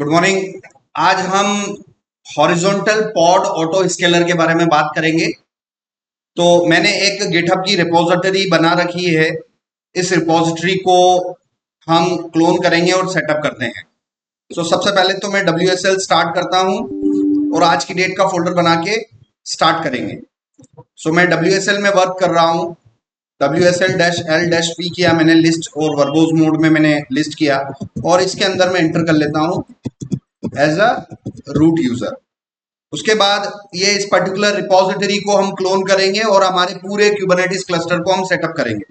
Good morning. आज हम horizontal pod auto scalar के बारे में बात करेंगे। तो मैंने एक गिटहब की रिपोजिटरी बना रखी है। इस रिपोजिटरी को हम क्लोन करेंगे और सेटअप करते हैं। सबसे पहले तो मैं WSL स्टार्ट करता हूं और आज की डेट का फोल्डर बना के स्टार्ट करेंगे। मैं WSL में वर्क कर रहा हूं। WSL-L-P किया मैंने लिस्ट और वर्बोज मोड में मैंने लिस्ट किया और इसके अंदर मैं एंटर कर लेता हूं एज अ रूट यूजर। उसके बाद ये इस पर्टिकुलर रिपोजिटरी को हम क्लोन करेंगे और हमारे पूरे क्यूबरनेटिस क्लस्टर को हम सेटअप करेंगे।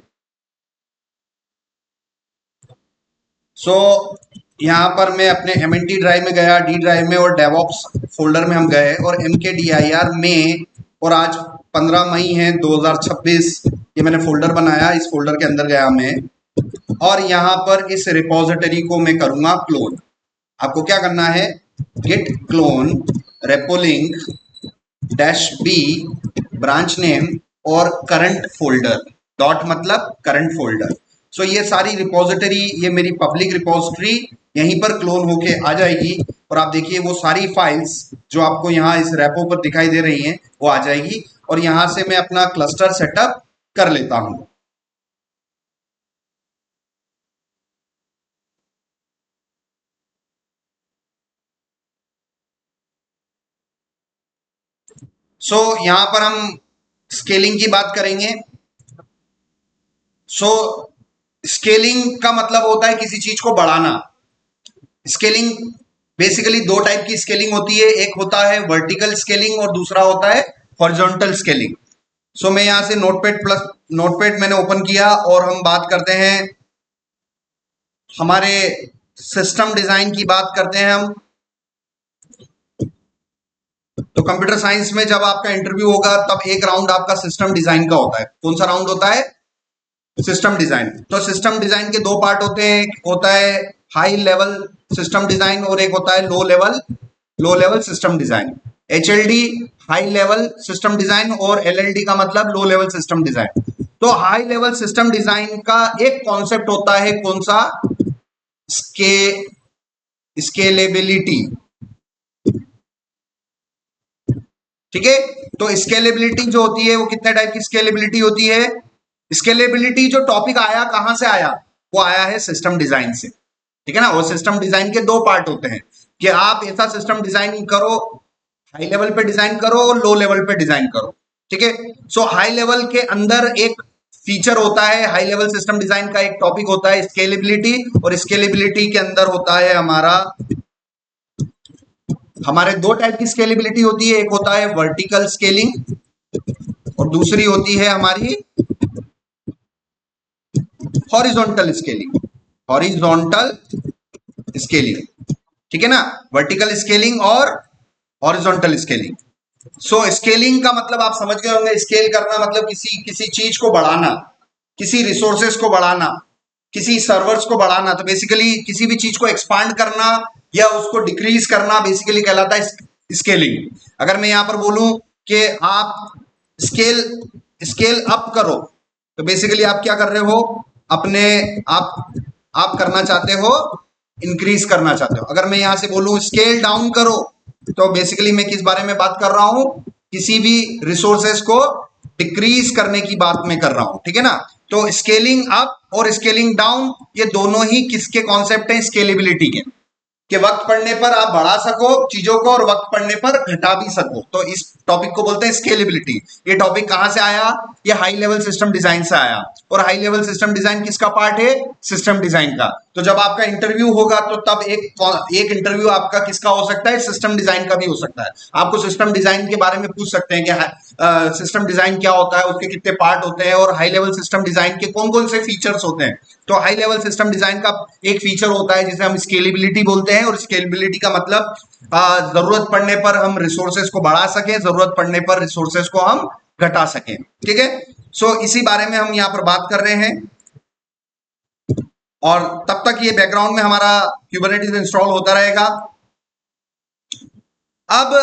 यहाँ पर मैं अपने MNT ड्राइव में गया, डी ड्राइव में और डेवॉप्स फोल्डर में हम गए और MKDIR में, और आज 15 मई है 2026, ये मैंने फोल्डर बनाया। इस फोल्डर के अंदर गया मैं और यहाँ पर इस रिपोजिटरी को मैं करूंगा क्लोन। आपको क्या करना है, git clone repo link -b branch name और करंट फोल्डर, डॉट मतलब करंट फोल्डर। ये सारी रिपोजिटरी, ये मेरी पब्लिक रिपोजिटरी यहीं पर क्लोन होके आ जाएगी और आप देखिए वो सारी फाइल्स जो आपको यहाँ इस रेपो पर दिखाई दे रही हैं वो आ जाएगी और यहाँ से मैं अपना क्लस्टर सेटअप कर लेता हूं। यहाँ पर हम स्केलिंग की बात करेंगे। स्केलिंग का मतलब होता है किसी चीज को बढ़ाना। स्केलिंग बेसिकली दो टाइप की स्केलिंग होती है, एक होता है वर्टिकल स्केलिंग और दूसरा होता है हॉरिजॉन्टल स्केलिंग। मैं यहां से नोटपैड मैंने ओपन किया और हम बात करते हैं, हमारे सिस्टम डिजाइन की बात करते हैं हम। तो कंप्यूटर साइंस में जब आपका इंटरव्यू होगा तब एक राउंड आपका सिस्टम डिजाइन का होता है। कौन सा राउंड होता है? System design. तो सिस्टम डिजाइन के दो पार्ट होते हैं, एक होता है हाई लेवल सिस्टम डिजाइन और एक होता है low level system design. HLD high level system design और LLD का मतलब लो लेवल सिस्टम डिजाइन। तो हाई लेवल सिस्टम डिजाइन का एक कॉन्सेप्ट होता है, कौन सा? स्केलेबिलिटी। ठीक है, तो स्केलेबिलिटी जो होती है वो कितने टाइप की स्केलेबिलिटी होती है? स्केलेबिलिटी जो टॉपिक आया कहां से आया? वो आया है सिस्टम डिजाइन से। ठीक है ना, वो सिस्टम डिजाइन के दो पार्ट होते हैं कि आप ऐसा सिस्टम डिजाइन करो, हाई लेवल पे डिजाइन करो और लो लेवल पे डिजाइन करो। ठीक है, हाई लेवल के अंदर एक फीचर होता है, हाई लेवल सिस्टम डिजाइन का एक टॉपिक होता है स्केलेबिलिटी, और स्केलेबिलिटी के अंदर होता है हमारे दो टाइप की स्केलेबिलिटी होती है, एक होता है वर्टिकल स्केलिंग और दूसरी होती है हमारी हॉरिजॉन्टल स्केलिंग। हॉरिजॉन्टल स्केलिंग, ठीक है ना, वर्टिकल स्केलिंग और हॉरिजॉन्टल स्केलिंग। स्केलिंग का मतलब आप समझ गए होंगे, स्केल करना मतलब किसी किसी चीज को बढ़ाना, किसी रिसोर्सेस को बढ़ाना, किसी सर्वर्स को बढ़ाना। तो बेसिकली किसी भी चीज को एक्सपांड करना या उसको डिक्रीज करना बेसिकली कहलाता है स्केलिंग। अगर मैं यहां पर बोलूं कि आप स्केल स्केल अप करो, तो बेसिकली आप क्या कर रहे हो, अपने आप करना चाहते हो, इंक्रीज करना चाहते हो। अगर मैं यहां से बोलूं स्केल डाउन करो, तो बेसिकली मैं किस बारे में बात कर रहा हूं? किसी भी रिसोर्सेस को डिक्रीज करने की बात में कर रहा हूं। ठीक है ना, तो स्केलिंग अप और स्केलिंग डाउन ये दोनों ही किसके कॉन्सेप्ट हैं? स्केलेबिलिटी के, कि वक्त पड़ने पर आप बढ़ा सको चीजों को और वक्त पड़ने पर घटा भी सको। तो इस टॉपिक को बोलते हैं स्केलेबिलिटी। ये टॉपिक कहां से आया? ये हाई लेवल सिस्टम डिजाइन से आया। और हाई लेवल सिस्टम डिजाइन किसका पार्ट है? सिस्टम डिजाइन का। तो जब आपका इंटरव्यू होगा तो तब एक इंटरव्यू आपका किसका हो सकता है? सिस्टम डिजाइन का भी हो सकता है। आपको सिस्टम डिजाइन के बारे में पूछ सकते हैं कि सिस्टम डिजाइन क्या होता है, उसके कितने पार्ट होते हैं और हाई लेवल सिस्टम डिजाइन के कौन कौन से फीचर्स होते हैं। तो हाई लेवल सिस्टम डिजाइन का एक फीचर होता है जिसे हम स्केलेबिलिटी बोलते हैं, और स्केलेबिलिटी का मतलब जरूरत पड़ने पर हम रिसोर्सेज को बढ़ा सकें, जरूरत पड़ने पर रिसोर्सेज को हम घटा सकें। ठीक है, इसी बारे में हम यहाँ पर बात कर रहे हैं। और तब तक ये बैकग्राउंड में हमारा क्यूबरनेटिस इंस्टॉल होता रहेगा। अब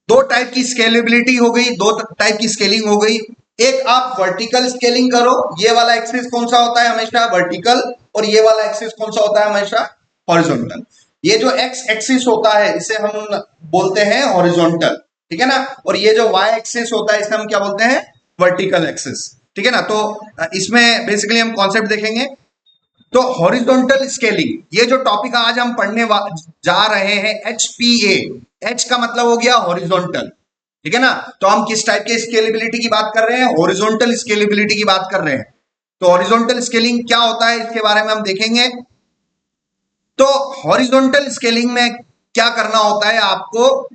दो टाइप की स्केलेबिलिटी हो गई, दो टाइप की स्केलिंग हो गई। एक आप वर्टिकल स्केलिंग करो, ये वाला एक्सिस कौन सा होता है? हमेशा वर्टिकल। और ये वाला एक्सिस कौन सा होता है? हमेशा हॉरिजॉन्टल। ये जो एक्स एक्सिस होता है इसे हम बोलते हैं हॉरिजॉन्टल, ठीक है ना, और ये जो वाई एक्सिस होता है इसे हम क्या बोलते हैं, वर्टिकल एक्सिस, ठीक है ना। तो इसमें बेसिकली हम कॉन्सेप्ट देखेंगे। तो हॉरिजॉन्टल स्केलिंग ये जो टॉपिक आज हम पढ़ने जा रहे हैं, HPA, एच का मतलब हो गया हॉरिजॉन्टल, ठीक है ना। तो हम किस टाइप के स्केलेबिलिटी की बात कर रहे हैं, हॉरिजॉन्टल स्केलेबिलिटी की बात कर रहे हैं। तो हॉरिजॉन्टल स्केलिंग क्या होता है इसके बारे में हम देखेंगे। तो हॉरिजॉन्टल स्केलिंग में क्या करना होता है, आपको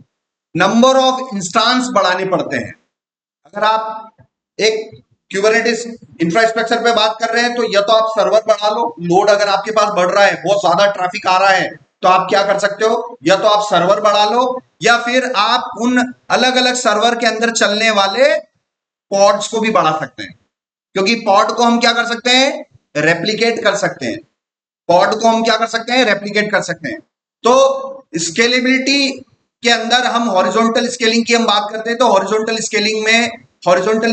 नंबर ऑफ इंस्टांस बढ़ाने पड़ते हैं। अगर आप एक क्यूबरनेटिस इंफ्रास्ट्रक्चर पे बात कर रहे हैं तो या तो आप सर्वर बढ़ा लो, लोड अगर आपके पास बढ़ रहा है, बहुत ज्यादा ट्रैफिक आ रहा है, तो आप क्या कर सकते हो, या तो आप सर्वर बढ़ा लो या फिर आप उन अलग अलग सर्वर के अंदर चलने वाले पॉड्स को भी बढ़ा सकते हैं, क्योंकि पॉड को हम क्या कर सकते हैं, रेप्लिकेट कर सकते हैं। पॉड को हम क्या कर सकते हैं, रेप्लिकेट कर सकते हैं। तो स्केलेबिलिटी के अंदर हम हॉरिजॉन्टल स्केलिंग की हम बात करते हैं। तो हॉरिजॉन्टल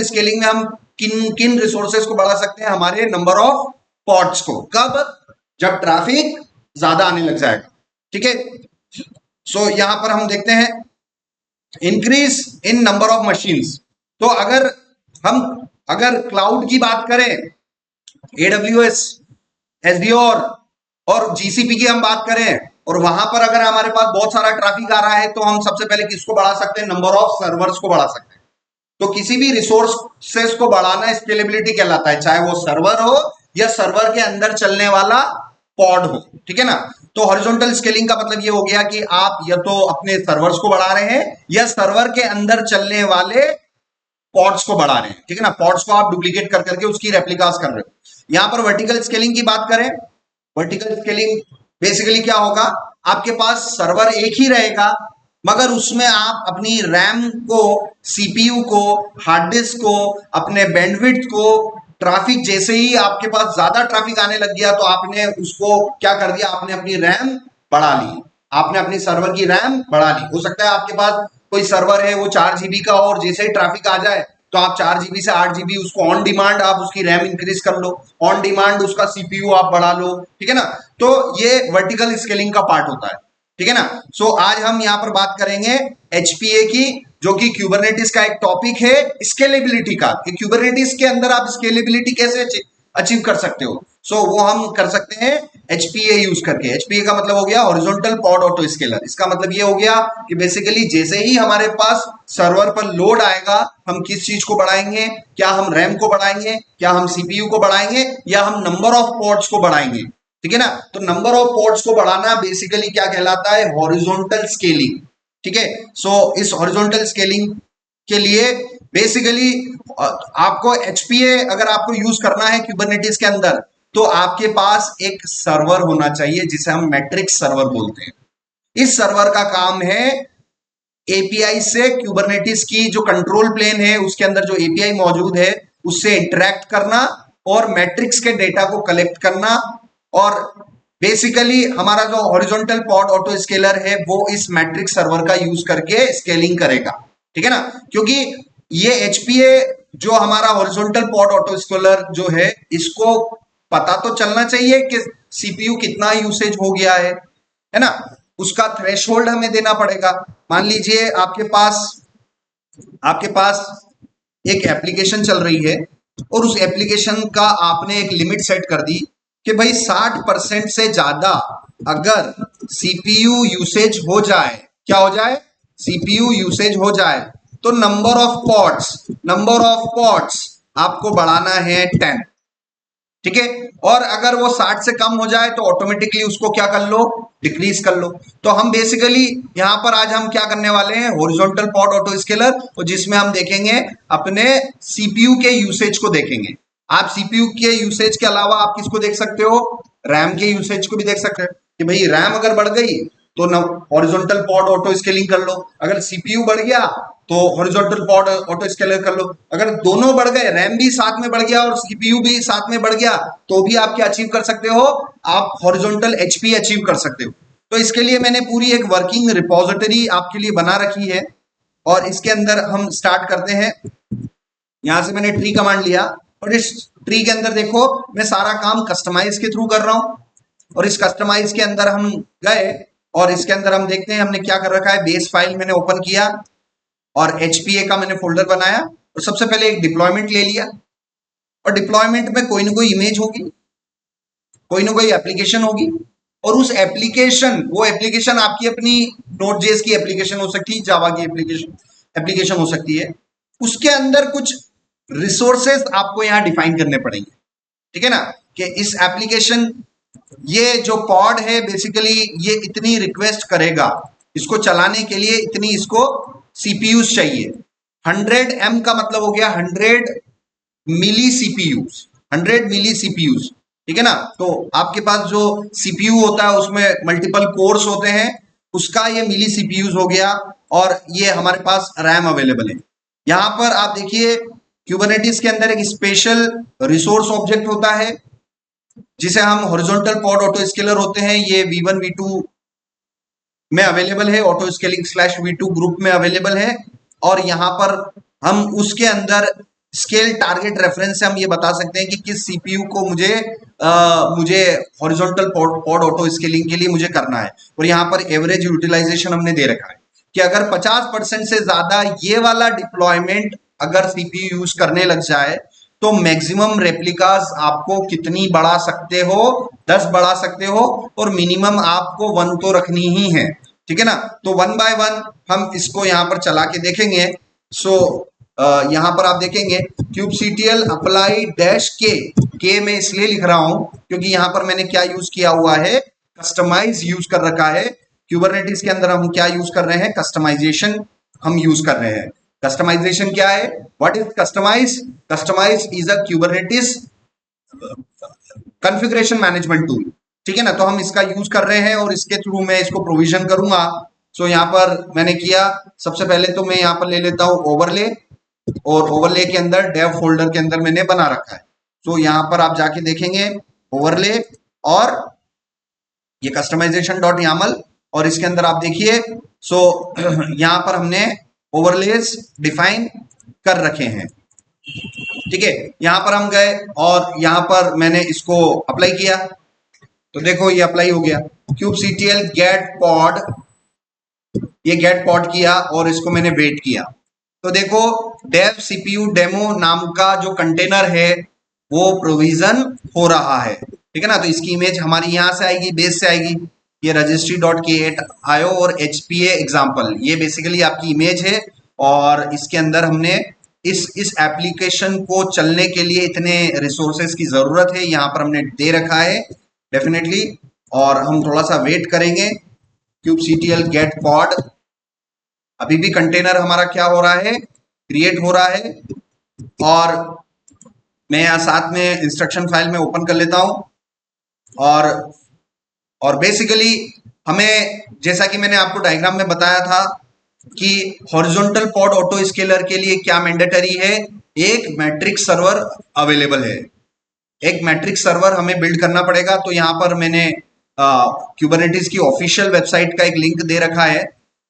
स्केलिंग में हम किन किन रिसोर्सेज को बढ़ा सकते हैं, हमारे नंबर ऑफ पॉड्स को, कब, जब ट्रैफिक ज्यादा आने लग जाएगा, ठीक है। सो यहां पर हम देखते हैं increase in number of machines. तो अगर क्लाउड की बात करें, AWS, एज़्योर और जीसीपी की हम बात करें, और वहां पर अगर हमारे पास बहुत सारा ट्रैफिक आ रहा है तो हम सबसे पहले किसको बढ़ा सकते हैं, नंबर ऑफ सर्वर्स को बढ़ा सकते हैं। तो किसी भी रिसोर्सेस को बढ़ाना स्केलेबिलिटी कहलाता है, चाहे वो सर्वर हो या सर्वर के अंदर चलने वाला पॉड हो, ठीक है ना। तो हॉरिजॉन्टल स्केलिंग का मतलब ये हो गया कि आप या तो अपने सर्वर्स को बढ़ा रहे हैं या सर्वर के अंदर चलने वाले पॉड्स को बढ़ा रहे हैं, ठीक है ना। पॉड्स को आप डुप्लीकेट कर करके उसकी रेप्लिकास कर रहे हो। यहां पर वर्टिकल स्केलिंग की बात करें, वर्टिकल स्केलिंग बेसिकली क्या होगा, आपके पास सर्वर एक ही रहेगा मगर उसमें आप अपनी रैम को, सीपीयू को, हार्ड डिस्क को, अपने बैंडविड्थ को, ट्रैफिक जैसे ही आपके पास ज्यादा ट्रैफिक आने लग गया तो आपने उसको क्या कर दिया, आपने अपनी रैम बढ़ा ली, आपने अपनी सर्वर की रैम बढ़ा ली। हो सकता है आपके पास कोई सर्वर है वो 4 GB का हो, और जैसे ही ट्रैफिक आ जाए तो आप 4 GB से 8 GB उसको ऑन डिमांड आप उसकी रैम इंक्रीज कर लो, ऑन डिमांड उसका सीपीयू आप बढ़ा लो, ठीक है ना। तो ये वर्टिकल स्केलिंग का पार्ट होता है, ठीक है ना। सो आज हम यहाँ पर बात करेंगे HPA की, जो कि क्यूबरनेटिस का एक टॉपिक है, स्केलेबिलिटी का, कि क्यूबरनेटिस के अंदर आप स्केलेबिलिटी कैसे अचीव कर सकते हो। सो वो हम कर सकते हैं HPA यूज करके। HPA का मतलब हो गया हॉरिजॉन्टल पॉड ऑटो स्केलर। इसका मतलब ये हो गया कि बेसिकली जैसे ही हमारे पास सर्वर पर लोड आएगा, हम किस चीज को बढ़ाएंगे, क्या हम रैम को बढ़ाएंगे, क्या हम सीपीयू को बढ़ाएंगे, या हम नंबर ऑफ पॉड्स को बढ़ाएंगे, ठीक है ना। तो नंबर ऑफ पॉड्स को बढ़ाना बेसिकली क्या कहलाता है, हॉरिजॉन्टल स्केलिंग, ठीक है। सो इस हॉरिजॉन्टल स्केलिंग के लिए बेसिकली आपको HPA अगर आपको यूज करना है क्यूबरनेटिस के अंदर, तो आपके पास एक सर्वर होना चाहिए जिसे हम मैट्रिक्स सर्वर बोलते हैं। इस सर्वर का काम है API से क्यूबरनेटिस की जो कंट्रोल प्लेन है उसके अंदर जो API मौजूद है उससे इंटरेक्ट करना और मैट्रिक्स के डेटा को कलेक्ट करना, और बेसिकली हमारा जो हॉरिजॉन्टल पॉड ऑटो स्केलर है वो इस मैट्रिक्स सर्वर का यूज करके स्केलिंग करेगा, ठीक है ना। क्योंकि ये HPA जो हमारा हॉरिजॉन्टल पॉड ऑटो स्केलर जो है, इसको पता तो चलना चाहिए कि CPU कितना यूसेज हो गया है ना। उसका थ्रेशोल्ड हमें देना पड़ेगा। मान लीजिए आपके पास एक एप्लीकेशन चल रही है और उस एप्लीकेशन का आपने एक लिमिट सेट कर दी कि भाई 60% से ज्यादा अगर CPU यूसेज हो जाए, क्या हो जाए, CPU यूसेज हो जाए, तो नंबर ऑफ पॉड्स आपको बढ़ाना है 10, ठीक है। और अगर वो 60 से कम हो जाए तो ऑटोमेटिकली उसको क्या कर लो, डिक्रीज कर लो। तो हम बेसिकली यहाँ पर आज हम क्या करने वाले हैं, हॉरिजॉन्टल पॉड ऑटो स्केलर, और जिसमें हम देखेंगे अपने CPU के यूसेज को देखेंगे। आप CPU के यूसेज के अलावा आप किसको देख सकते हो, रैम के यूसेज को भी देख सकते हो कि भाई रैम अगर बढ़ गई तो हॉरिजॉन्टल पॉड ऑटो स्केलिंग कर लो, अगर CPU बढ़ गया तो हॉरिजॉन्टल पॉड ऑटो स्केलर कर लो। अगर दोनों बढ़ गए, रैम भी साथ में बढ़ गया और CPU भी साथ में बढ़ गया, तो भी आप क्या अचीव कर सकते हो, आप हॉरिजॉन्टल HP अचीव कर सकते हो। तो इसके लिए मैंने पूरी एक वर्किंग रिपोजिटरी आपके लिए बना रखी है, और इसके अंदर हम स्टार्ट करते हैं। यहां से मैंने ट्री कमांड लिया और इस ट्री के अंदर देखो मैं सारा काम कस्टमाइज के थ्रू कर रहा हूं, और इस कस्टमाइज के अंदर हम गए और इसके अंदर हम देखते हैं हमने क्या कर रखा है। बेस फाइल मैंने ओपन किया और HPA का मैंने फोल्डर बनाया और सबसे पहले एक डिप्लॉयमेंट ले लिया और डिप्लॉयमेंट में कोई ना कोई इमेज होगी, कोई ना कोई एप्लीकेशन होगी और उस एप्लीकेशन, वो एप्लीकेशन आपकी अपनी Node.js की एप्लीकेशन हो सकती है, जावा की एप्लीकेशन हो सकती है। उसके अंदर कुछ रिसोर्सेस आपको यहाँ डिफाइन करने पड़ेंगे, ठीक है ना, कि इस एप्लीकेशन, ये जो पॉड है बेसिकली ये इतनी रिक्वेस्ट करेगा, इसको चलाने के लिए इतनी इसको सीपीयूज चाहिए। 100 M का मतलब हो गया 100 मिली सीपीयूज, 100 मिली सीपीयूज, ठीक है ना। तो आपके पास जो सीपीयू होता है उसमें मल्टीपल कोर्स होते हैं, उसका ये मिली सीपीयूज हो गया और ये हमारे पास रैम अवेलेबल है। यहां पर आप देखिए क्यूबरनेटिस के अंदर एक स्पेशल रिसोर्स ऑब्जेक्ट होता है जिसे हम हॉरिजॉन्टल पॉड ऑटो स्केलर होते हैं, ये V1 V2 में अवेलेबल है, ऑटो स्केलिंग /V2 ग्रुप में अवेलेबल है। और यहाँ पर हम उसके अंदर स्केल टारगेट रेफरेंस से हम ये बता सकते हैं कि किस सीपीयू को मुझे हॉरिजॉन्टल पॉड ऑटो स्केलिंग के लिए मुझे करना है। और यहाँ पर एवरेज यूटिलाइजेशन हमने दे रखा है कि अगर 50% से ज्यादा ये वाला डिप्लॉयमेंट अगर सीपीयू यूज करने लग जाए तो मैक्सिमम रेप्लिकास आपको कितनी बढ़ा सकते हो, 10 बढ़ा सकते हो और मिनिमम आपको 1 तो रखनी ही है, ठीक है ना। तो 1 बाय 1 हम इसको यहाँ पर चला के देखेंगे। सो यहाँ पर आप देखेंगे kubectl अप्लाई -k में इसलिए लिख रहा हूं क्योंकि यहाँ पर मैंने क्या यूज किया हुआ है, कस्टमाइज यूज कर रखा है। क्यूबरनेटिस के अंदर हम क्या यूज कर रहे हैं, कस्टमाइजेशन हम यूज कर रहे हैं। कस्टमाइजेशन क्या है, what is Kustomize? Kustomize is a Kubernetes configuration management tool, ठीक है ना। तो हम इसका यूज कर रहे हैं और इसके थ्रू मैं इसको प्रोविजन करूंगा। सो यहाँ पर मैंने किया, सबसे पहले तो मैं यहाँ पर ले लेता हूँ ओवरले और ओवरले के अंदर डेव फोल्डर के अंदर मैंने बना रखा है। सो यहाँ पर आप जाके देखेंगे ओवरले और ये कस्टमाइजेशन .yaml और इसके अंदर आप देखिए सो यहाँ पर हमने ओवरलेस डिफाइन कर रखे हैं, ठीक है। यहाँ पर हम गए और यहाँ पर मैंने इसको अप्लाई किया तो देखो ये अप्लाई हो गया। kubectl get pod, ये गेट पॉड किया और इसको मैंने वेट किया तो देखो डेव सीपीयू डेमो नाम का जो कंटेनर है वो प्रोविजन हो रहा है, ठीक है ना। तो इसकी इमेज हमारी यहाँ से आएगी, बेस से आएगी, ये registry.k8 आयो और HPA एग्जाम्पल, ये बेसिकली आपकी इमेज है। और इसके अंदर हमने इस एप्लीकेशन को चलने के लिए इतने रिसोर्सेज की जरूरत है, यहाँ पर हमने दे रखा है डेफिनेटली। और हम थोड़ा सा वेट करेंगे। kubectl get pod, अभी भी कंटेनर हमारा क्या हो रहा है, क्रिएट हो रहा है। और मैं यहाँ साथ में इंस्ट्रक्शन फाइल में ओपन कर लेता हूं और बेसिकली हमें, जैसा कि मैंने आपको डायग्राम में बताया था कि हॉरिजॉन्टल पॉड ऑटो स्केलर के लिए क्या मैंडेटरी है, एक मैट्रिक्स सर्वर अवेलेबल है, एक मैट्रिक्स सर्वर हमें बिल्ड करना पड़ेगा। तो यहाँ पर मैंने क्यूबरनेटिस की ऑफिशियल वेबसाइट का एक लिंक दे रखा है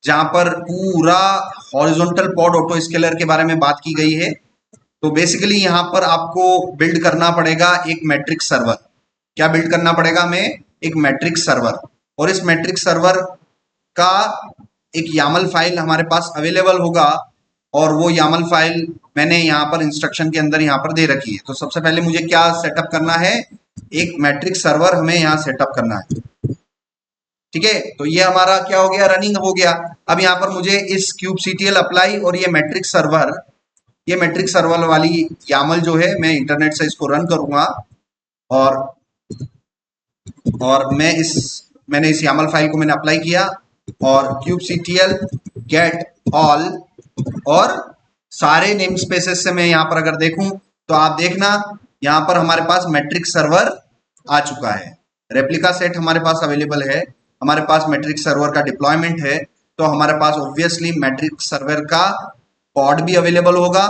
जहां पर पूरा हॉरिजॉन्टल पॉड ऑटो स्केलर के बारे में बात की गई है। तो बेसिकली यहाँ पर आपको बिल्ड करना पड़ेगा एक मैट्रिक्स सर्वर। क्या बिल्ड करना पड़ेगा हमें, एक मैट्रिक्स सर्वर। और इस मैट्रिक्स सर्वर का एक यामल फाइल हमारे पास अवेलेबल होगा और वो यामल फाइल मैंने यहाँ पर इंस्ट्रक्शन के अंदर यहाँ पर दे रखी है। तो सबसे पहले मुझे क्या सेटअप करना है, एक मैट्रिक्स सर्वर हमें यहाँ सेटअप करना है, ठीक है। तो ये हमारा क्या हो गया, रनिंग हो गया। अब यहाँ पर मुझे इस kubectl अप्लाई और ये मैट्रिक्स सर्वर वाली यामल जो है मैं इंटरनेट से इसको रन करूंगा और मैंने इस यामल फाइल को मैंने अप्लाई किया और kubectl get all और सारे नेम स्पेसेस से मैं यहाँ पर अगर देखूं तो आप देखना यहाँ पर हमारे पास मैट्रिक्स सर्वर आ चुका है, रेप्लिका सेट हमारे पास अवेलेबल है, हमारे पास मैट्रिक्स सर्वर का डिप्लॉयमेंट है। तो हमारे पास ऑब्वियसली मैट्रिक्स सर्वर का पॉड भी अवेलेबल होगा।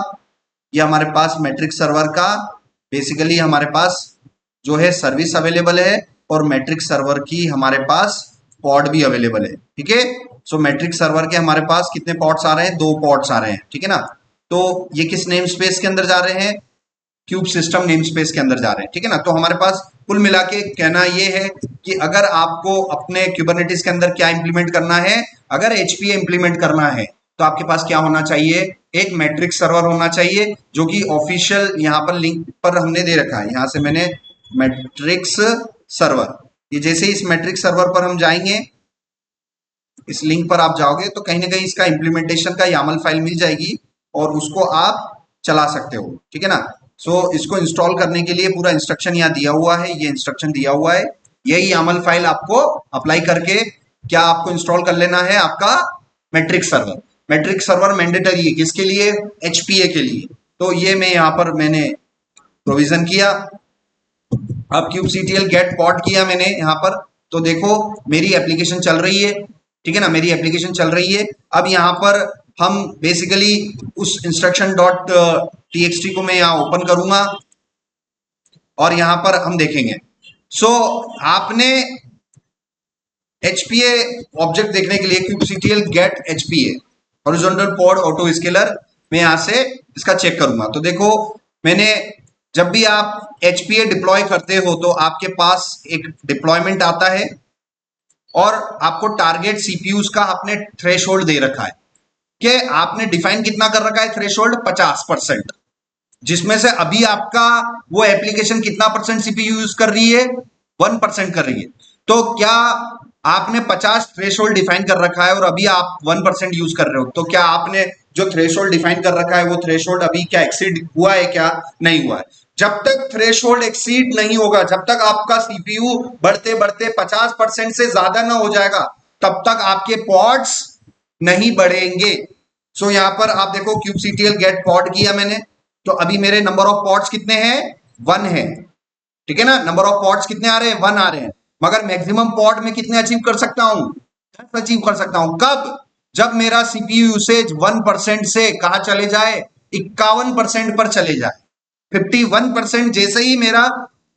ये हमारे पास मैट्रिक्स सर्वर का बेसिकली हमारे पास जो है सर्विस अवेलेबल है और मैट्रिक्स सर्वर की हमारे पास पॉड भी अवेलेबल है, ठीक है। सो मैट्रिक्स सर्वर के हमारे पास कितने पॉड्स आ रहे हैं, 2 पॉड्स आ रहे हैं, ठीक है ना। तो ये किस नेम स्पेस के अंदर जा रहे हैं, क्यूब सिस्टम नेम स्पेस के अंदर जा रहे हैं, ठीक है ना। तो हमारे पास कुल मिला के कहना ये है कि अगर आपको अपने क्यूबरनेटिस के अंदर क्या इंप्लीमेंट करना है, अगर एचपीए इंप्लीमेंट करना है तो आपके पास क्या होना चाहिए, एक मैट्रिक्स सर्वर होना चाहिए, जो कि ऑफिशियल यहाँ पर लिंक पर हमने दे रखा है। यहाँ से मैंने मैट्रिक्स सर्वर, ये जैसे इस मैट्रिक्स सर्वर पर हम जाएंगे, इस लिंक पर आप जाओगे तो कहीं ना कहीं इसका इंप्लीमेंटेशन का यामल फाइल मिल जाएगी और उसको आप चला सकते हो, ठीक है ना। इसको इंस्टॉल करने के लिए पूरा इंस्ट्रक्शन यहाँ दिया हुआ है, ये इंस्ट्रक्शन दिया हुआ है, यही यामल फाइल आपको अप्लाई करके क्या आपको इंस्टॉल कर लेना है, आपका matrix server. Matrix server mandatory है, किसके लिए, एचपीए के लिए। तो ये मैं यहाँ पर मैंने प्रोविजन किया। अब kubectl गेट पॉड किया मैंने यहाँ पर, तो देखो मेरी एप्लीकेशन चल रही है, ठीक है ना, मेरी एप्लीकेशन चल रही है। अब यहाँ पर हम बेसिकली उस इंस्ट्रक्शन डॉट txt को मैं यहाँ ओपन करूंगा और यहाँ पर हम देखेंगे। आपने HPA ऑब्जेक्ट देखने के लिए kubectl get HPA horizontal pod autoscaler, मैं यहाँ से इसका चेक करूंगा। तो देखो मैंने, जब भी आप HPA डिप्लॉय करते हो तो आपके पास एक डिप्लॉयमेंट आता है और आपको टारगेट सीपीयूज का आपने थ्रेशोल्ड दे रखा है कि आपने डिफाइन कितना कर रखा है, थ्रेशोल्ड 50%, जिसमें से अभी आपका वो एप्लीकेशन कितना परसेंट सीपीयू यूज कर रही है, 1% कर रही है। तो क्या आपने 50 थ्रेशोल्ड डिफाइन कर रखा है और अभी आप 1% यूज कर रहे हो, तो क्या आपने जो थ्रेशोल्ड डिफाइन कर रखा है वो थ्रेशोल्ड अभी क्या एक्सीड हुआ है, क्या नहीं हुआ है। जब तक थ्रेशोल्ड एक्सीड नहीं होगा, जब तक आपका सीपीयू बढ़ते बढ़ते 50% से ज्यादा ना हो जाएगा, तब तक आपके पॉड्स नहीं बढ़ेंगे। यहाँ पर आप देखो kubectl गेट पॉड किया मैंने, तो अभी मेरे नंबर ऑफ पॉड्स कितने हैं, 1 है, ठीक है ना। नंबर ऑफ पॉड्स कितने आ रहे हैं, 1 आ रहे हैं, मगर मैक्सिमम पॉड में कितने अचीव कर सकता हूं, 10 अचीव कर सकता हूं। कब, जब मेरा सीपीयू यूसेज 1% से कहा चले जाए, 51% पर चले जाए। 51% जैसे ही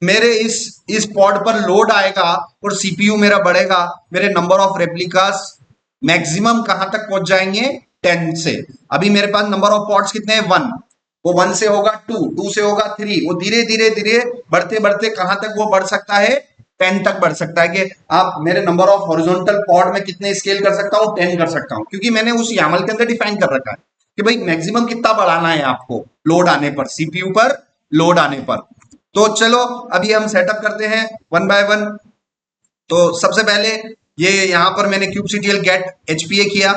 मेरे इस पॉड पर लोड आएगा और सीपीयू मेरा बढ़ेगा, मेरे नंबर ऑफ रेप्लिकास मैक्सिमम कहां तक पहुंच जाएंगे, 10 से। अभी मेरे पास नंबर ऑफ पॉड्स कितने हैं, 1, वो 1 से होगा 2, 2 से होगा 3, वो धीरे धीरे धीरे बढ़ते बढ़ते कहां तक वो बढ़ सकता है, 10 तक बढ़ सकता है। कि आप मेरे नंबर ऑफ हॉरिजॉन्टल पॉड में कितने स्केल कर सकता हूं, 10 कर सकता हूं, क्योंकि मैंने उस यामल के अंदर डिफाइन कर रखा है कि भाई मैक्सिमम कितना बढ़ाना है आपको लोड आने पर, सीपीयू पर लोड आने पर। तो चलो अभी हम सेटअप करते हैं 1 बाय 1। तो सबसे पहले ये यहां पर मैंने kubectl गेट HPA किया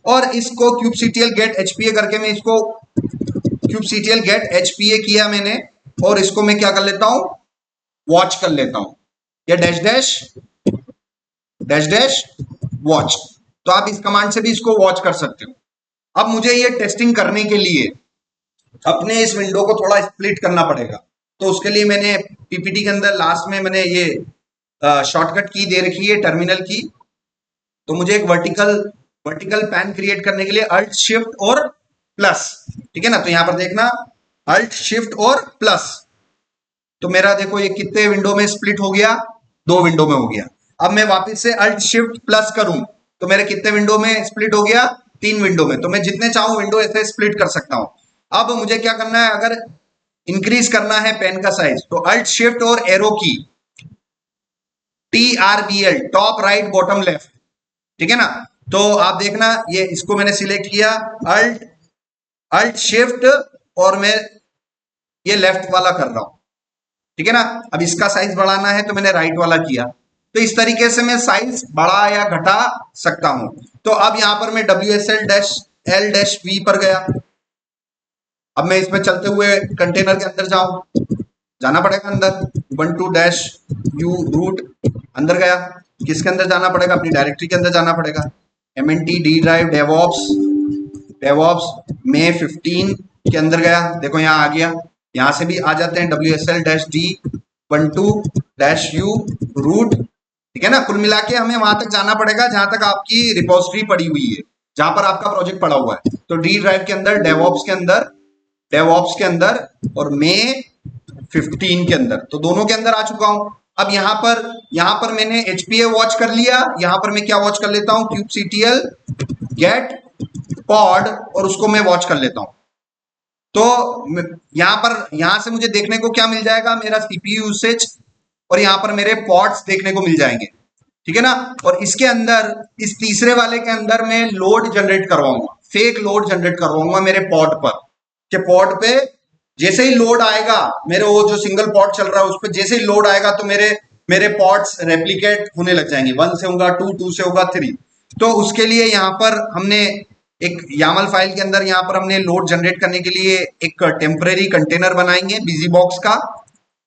और इसको kubectl गेट HPA करके मैं इसको kubectl गेट HPA किया मैंने, और इसको मैं क्या कर लेता हूं, वॉच कर लेता हूं, या डैश डैश वॉच। तो आप इस कमांड से भी इसको वॉच कर सकते हो। अब मुझे ये टेस्टिंग करने के लिए अपने इस विंडो को थोड़ा स्प्लिट करना पड़ेगा, तो उसके लिए मैंने पीपीटी के अंदर लास्ट में मैंने ये शॉर्टकट की दे रखी है, टर्मिनल की। तो मुझे एक वर्टिकल पैन क्रिएट करने के लिए अल्ट शिफ्ट और प्लस, ठीक है ना। तो यहां पर देखना अल्ट शिफ्ट और प्लस, तो मेरा देखो ये कितने विंडो में स्प्लिट हो गया, 2 विंडो में हो गया। अब मैं वापस से अल्ट शिफ्ट प्लस करूं तो मेरे कितने विंडो में स्प्लिट हो गया, 3 विंडो में। तो मैं जितने चाहूं विंडो ऐसे स्प्लिट कर सकता हूं। अब मुझे क्या करना है, अगर इंक्रीज करना है पेन का साइज, तो अल्ट शिफ्ट और एरो की, TRBL, top right bottom left, ठीक है ना। तो आप देखना ये इसको मैंने सिलेक्ट किया, अल्ट शिफ्ट, और मैं ये लेफ्ट वाला कर रहा हूं, ठीक है ना। अब इसका साइज बढ़ाना है तो मैंने राइट वाला किया। तो इस तरीके से मैं साइज बढ़ा या घटा सकता हूं। तो अब यहां पर मैं WSL-L-V पर गया। अब मैं इसमें चलते हुए कंटेनर के अंदर जाना पड़ेगा अंदर, ubuntu-u रूट, अंदर गया। किसके अंदर जाना पड़ेगा, अपनी डायरेक्टरी के अंदर जाना पड़ेगा, MNT D ड्राइव डेवॉप्स में 15 के अंदर गया। देखो यहाँ आ गया, यहाँ से भी आ जाते हैं WSL-D ubuntu-u रूट, ठीक है ना। कुल मिला के हमें वहां तक जाना पड़ेगा जहां तक आपकी रिपोजिटरी पड़ी हुई है, जहां पर आपका प्रोजेक्ट पड़ा हुआ है। तो डी ड्राइव के अंदर, डेवॉप्स के अंदर और में 15 के अंदर, तो दोनों के अंदर आ चुका हूं। अब यहाँ पर मैंने HPA वॉच कर लिया, यहाँ पर मैं क्या वॉच कर लेता हूँ, kubectl गेट पॉड, और उसको मैं वॉच कर लेता हूँ। तो यहां से मुझे देखने को क्या मिल जाएगा, मेरा सीपीयू यूसेज, और यहाँ पर मेरे पॉड्स देखने को मिल जाएंगे, ठीक है ना। और इसके अंदर, इस तीसरे वाले के अंदर मैं लोड जनरेट करवाऊंगा, फेक लोड जनरेट करवाऊंगा मेरे पॉड पर, कि पॉड पे जैसे ही लोड आएगा, मेरे वो जो सिंगल पॉड चल रहा है उस पर जैसे ही लोड आएगा तो मेरे मेरे पॉड्स रेप्लिकेट होने लग जाएंगे, 1 से होगा 2, 2 से होगा 3। तो उसके लिए यहाँ पर हमने एक YAML फाइल के अंदर यहाँ पर हमने लोड जनरेट करने के लिए एक टेम्परेरी कंटेनर बनाएंगे बिजी बॉक्स का,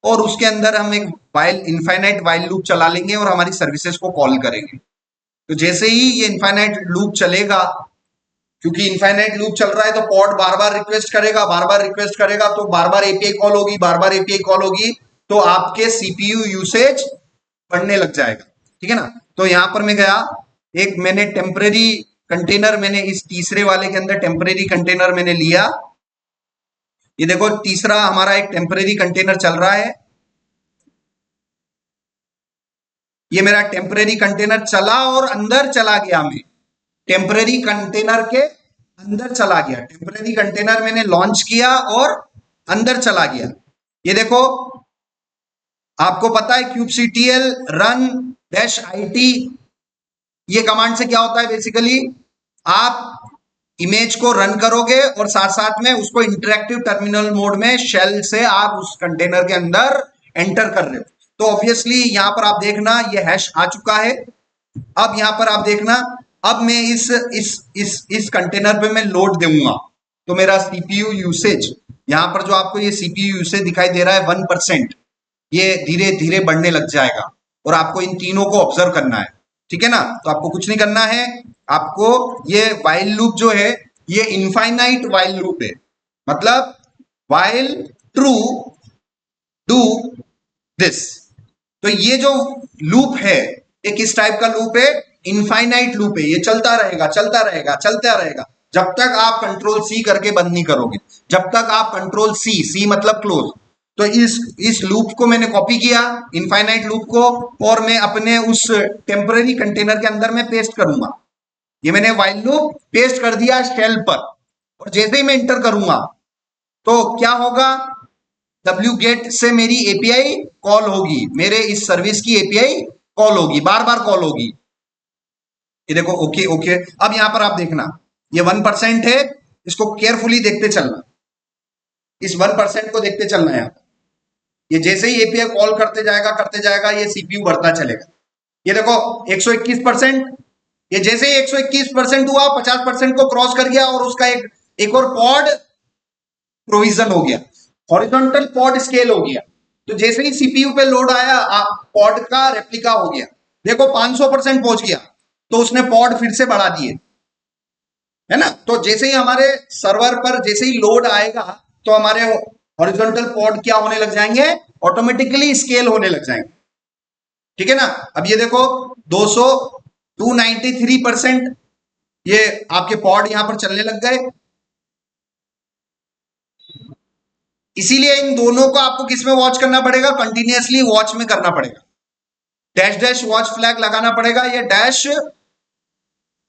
और उसके अंदर हम एक इनफाइनाइट वाइल लूप चला लेंगे और हमारी सर्विसेज को कॉल करेंगे। तो जैसे ही ये इनफाइनाइट लूप चलेगा, क्योंकि इनफाइनाइट लूप चल रहा है तो पॉड बार बार रिक्वेस्ट करेगा, बार बार रिक्वेस्ट करेगा, तो बार बार एपीआई कॉल होगी, बार बार एपीआई कॉल होगी, तो आपके सीपीयू यूसेज बढ़ने लग जाएगा, ठीक है ना। तो यहां पर मैं गया, एक मैंने टेम्परेरी कंटेनर, मैंने इस तीसरे वाले के अंदर टेम्परेरी कंटेनर मैंने लिया। ये देखो तीसरा हमारा एक टेम्परेरी कंटेनर चल रहा है, ये मेरा टेम्परेरी कंटेनर चला और अंदर चला गया, मैं टेम्परेरी कंटेनर के अंदर चला गया, टेम्परेरी कंटेनर मैंने लॉन्च किया और अंदर चला गया। ये देखो, आपको पता है kubectl run -it, ये कमांड से क्या होता है, बेसिकली आप इमेज को रन करोगे और साथ साथ में उसको इंटरेक्टिव टर्मिनल मोड में शेल से आप उस कंटेनर के अंदर एंटर कर रहे हो। तो ऑब्वियसली यहां पर आप देखना ये हैश आ चुका है। अब यहां पर आप देखना, अब मैं इस कंटेनर पे मैं लोड दूंगा, तो मेरा सीपीयू यूसेज, यहां पर जो आपको ये सीपीयू यूसेज दिखाई दे रहा है 1%, ये धीरे धीरे बढ़ने लग जाएगा, और आपको इन तीनों को ऑब्जर्व करना है, ठीक है ना। तो आपको कुछ नहीं करना है, आपको ये वाइल लूप जो है ये इनफाइनाइट वाइल लूप है, मतलब वाइल ट्रू डू दिस। तो ये जो लूप है ये किस टाइप का लूप है, इनफाइनाइट लूप है, ये चलता रहेगा चलता रहेगा चलता रहेगा जब तक आप कंट्रोल सी करके बंद नहीं करोगे, जब तक आप कंट्रोल सी मतलब क्लोज। तो इस लूप को मैंने कॉपी किया, इनफाइनाइट लूप को, और मैं अपने उस टेम्पररी कंटेनर के अंदर मैं पेस्ट करूंगा। ये मैंने वाइल लूप पेस्ट कर दिया शेल पर, और जैसे ही मैं इंटर करूंगा तो क्या होगा, wget से मेरी एपीआई कॉल होगी, मेरे इस सर्विस की एपीआई कॉल होगी, बार बार कॉल होगी। ये देखो ओके ओके। अब यहां पर आप देखना ये 1% है, इसको केयरफुली देखते चलना, इस 1% को देखते चलना है। ये जैसे ही एपीआई कॉल करते जाएगा ये सीपीयू बढ़ता चलेगा। ये देखो 121%, ये जैसे ही 121% हुआ 50% को क्रॉस कर गया, और उसका एक और पॉड प्रोविजन हो गया, हॉरिजॉन्टल पॉड स्केल हो गया। तो जैसे ही सीपीयू पे लोड आया पॉड का रेप्लिका हो गया, देखो 500% पहुंच गया, तो उसने पॉड फिर से बढ़ा दिए, है ना। तो जैसे ही हमारे सर्वर पर जैसे ही लोड आएगा तो हमारे हॉरिजॉन्टल पॉड क्या होने लग जाएंगे, ऑटोमेटिकली स्केल होने लग जाएंगे, ठीक है ना। अब ये देखो 293% ये आपके पॉड यहां पर चलने लग गए। इसीलिए इन दोनों को आपको किस में वॉच करना पड़ेगा, कंटिन्यूअसली वॉच में करना पड़ेगा, डैश डैश वॉच फ्लैग लगाना पड़ेगा, या डैश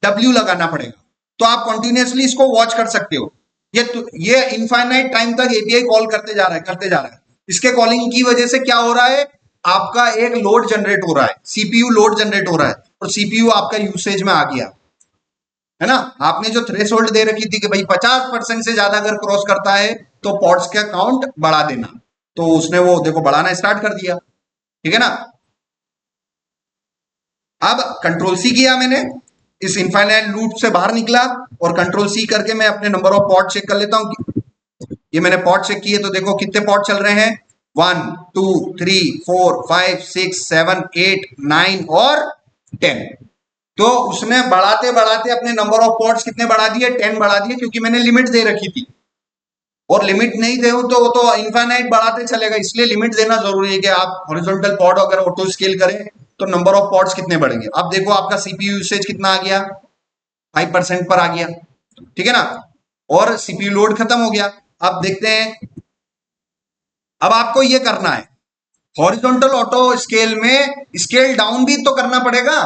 W लगाना पड़ेगा, तो आप कंटिन्यूअसली इसको वॉच कर सकते हो। ये इनफाइनाइट टाइम तक एपीआई कॉल करते जा रहा है। इसके कॉलिंग की वजह से क्या हो रहा है, आपका एक लोड जनरेट हो रहा है, सीपीयू लोड जनरेट हो रहा है, और सीपीयू आपका यूसेज में आ गया, है ना। आपने जो थ्रेशोल्ड दे रखी थी कि भाई 50% से ज्यादा अगर क्रॉस करता है तो पॉड्स का काउंट बढ़ा देना, तो उसने वो देखो बढ़ाना स्टार्ट कर दिया, ठीक है ना। अब कंट्रोल सी किया मैंने, इस इनफाइनाइट लूप से बाहर निकला, और कंट्रोल सी करके मैं अपने नंबर ऑफ पॉड चेक कर लेता हूं। ये मैंने पॉड चेक किए तो देखो कितने पॉड चल रहे हैं, 1 2 3 4 5 6 7 8 9 और 10। तो उसने बढ़ाते बढ़ाते अपने नंबर ऑफ पॉड्स कितने बढ़ा दिए, 10 बढ़ा दिए, क्योंकि मैंने लिमिट दे रखी थी, और लिमिट नहीं दे तो वो तो इनफाइनाइट बढ़ाते चलेगा, इसलिए लिमिट देना जरूरी है कि आप हॉरिजॉन्टल पॉड अगर ऑटो स्केल करें तो नंबर ऑफ पॉड्स कितने बढ़ेंगे। अब देखो आपका सीपीयू यूसेज कितना आ गया, 5% पर आ गया, ठीक है ना, और सीपीयू लोड खत्म हो गया। अब देखते हैं, अब आपको ये करना है हॉरिजॉन्टल ऑटो स्केल में स्केल डाउन भी तो करना पड़ेगा,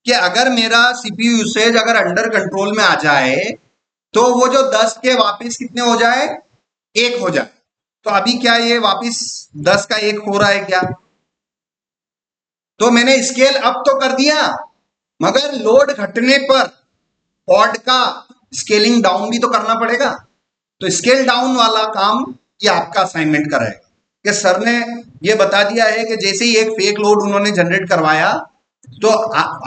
कि अगर मेरा सीपीयू यूसेज अगर अंडर कंट्रोल में आ जाए तो वो जो 10 के वापस कितने हो जाए, 1 हो जाए। तो अभी क्या ये वापिस 10 का 1 हो रहा है क्या? तो मैंने स्केल अप तो कर दिया, मगर लोड घटने पर पॉड का स्केलिंग डाउन भी तो करना पड़ेगा। तो स्केल डाउन वाला काम ये आपका असाइनमेंट कराएगा कि सर ने ये बता दिया है कि जैसे ही एक फेक लोड उन्होंने जनरेट करवाया तो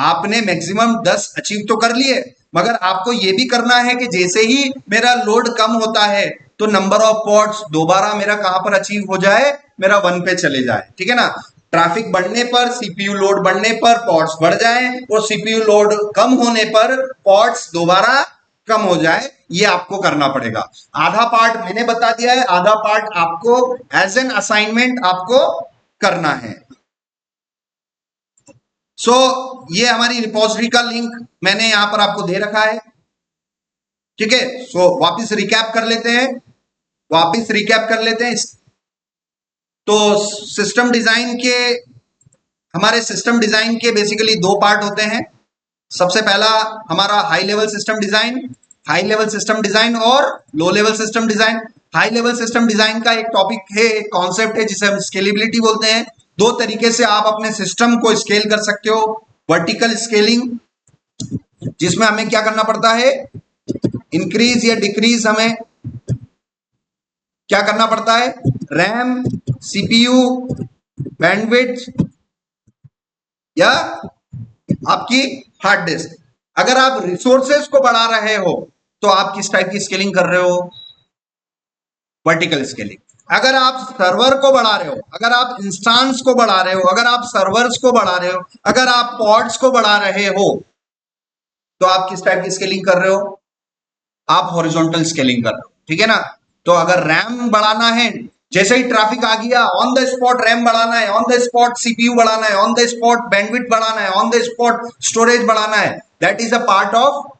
आपने मैक्सिमम 10 अचीव तो कर लिए, मगर आपको ये भी करना है कि जैसे ही मेरा लोड कम होता है तो नंबर ऑफ पॉड्स दोबारा मेरा कहां पर अचीव हो जाए, मेरा 1 पे चले जाए। ठीक है ना? ट्रैफिक बढ़ने पर, सीपीयू लोड बढ़ने पर पॉड्स बढ़ जाए और सीपीयू लोड कम होने पर पॉड्स दोबारा कम हो जाए, ये आपको करना पड़ेगा। आधा पार्ट मैंने बता दिया है, आधा पार्ट आपको एज एन असाइनमेंट आपको करना है। सो ये हमारी रिपोजिटरी का लिंक मैंने यहां पर आपको दे रखा है। ठीक है, सो वापस रिकैप कर लेते हैं, तो सिस्टम डिजाइन के, हमारे सिस्टम डिजाइन के बेसिकली 2 पार्ट होते हैं। सबसे पहला हमारा हाई लेवल सिस्टम डिजाइन और low level system design. High level system design का एक टॉपिक है, एक कॉन्सेप्ट है जिसे हम स्केलेबिलिटी बोलते हैं। 2 तरीके से आप अपने सिस्टम को स्केल कर सकते हो। वर्टिकल स्केलिंग, जिसमें हमें क्या करना पड़ता है, इंक्रीज या डिक्रीज हमें क्या करना पड़ता है, रैम, सीपीयू, बैंडविड्थ या आपकी हार्ड डिस्क। अगर आप रिसोर्सेज को बढ़ा रहे हो तो आप किस टाइप की स्केलिंग कर रहे हो, वर्टिकल स्केलिंग। अगर आप सर्वर को बढ़ा रहे हो, अगर आप इंस्टांस को बढ़ा रहे हो, अगर आप सर्वर्स को बढ़ा रहे हो, अगर आप पॉड्स को बढ़ा रहे हो तो आप किस टाइप की स्केलिंग कर रहे हो, आप हॉरिजॉन्टल स्केलिंग कर रहे हो। ठीक है ना? तो अगर रैम बढ़ाना है, जैसे ही ट्रैफिक आ गया ऑन द स्पॉट रैम बढ़ाना है, ऑन द स्पॉट सीपीयू बढ़ाना है, ऑन द स्पॉट बैंडविड्थ बढ़ाना है, ऑन द स्पॉट स्टोरेज बढ़ाना है, that is a part of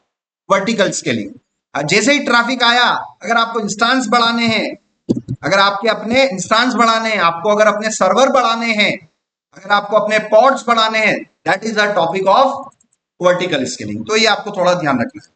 vertical scaling. जैसे ही ट्रैफिक आया, अगर आपको इंस्टांस बढ़ाने हैं, अगर आपके अपने इंस्टांस बढ़ाने हैं, आपको अगर अपने सर्वर बढ़ाने हैं, अगर आपको अपने पॉड्स बढ़ाने हैं, that is a topic of vertical scaling. तो ये आपको थोड़ा ध्यान रखना है।